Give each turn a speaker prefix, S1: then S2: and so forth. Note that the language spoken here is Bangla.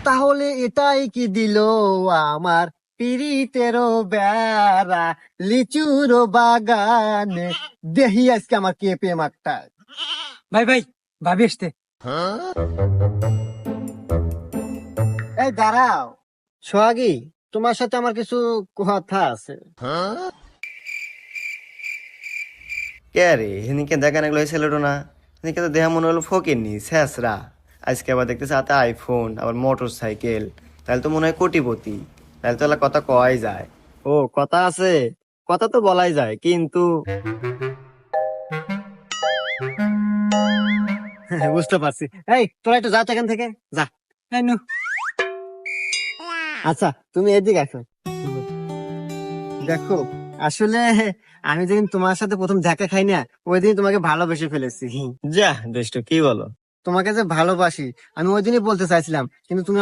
S1: তাহলে এটাই কি দিল আমার পিরিতেরও বেড়া লিচুর বাগানে, দেহি আজকে আমার কে প্রেম একটা।
S2: ভাই ভাই, ভাবি আসতে।
S1: এই দাঁড়াও সোহাগী, তোমার সাথে আমার কিছু কথা আছে।
S3: কে রে সেদিনকে দেখা না গেলো ছেলেটো না, সেদিনকে তো দেখা মনে হলো ফকির নি শেষরা। আজকে আবার দেখতেছে হাতে আইফোন, আবার মোটর সাইকেল, তাহলে তো মনে হয় কোটিপতি। তাহলে তো এলা কথা কয় যায়।
S1: ও কথা আছে, কথা তো বলাই যায়, কিন্তু বুঝতে পারছি। এই তোরা একটু যা তো এখান থেকে, যা।
S2: এই নু।
S1: আচ্ছা তুমি এদিকে আসো। দেখো, আসলে আমি যেদিন তোমার সাথে প্রথম দেখা খাই না, ওই দিন তোমাকে ভালোবেসে ফেলেছি।
S3: যা দুষ্ট, কি বলো?
S1: তোমাকে যে ভালোবাসি আমি ওই দিনই বলতে চাইছিলাম, কিন্তু তুমি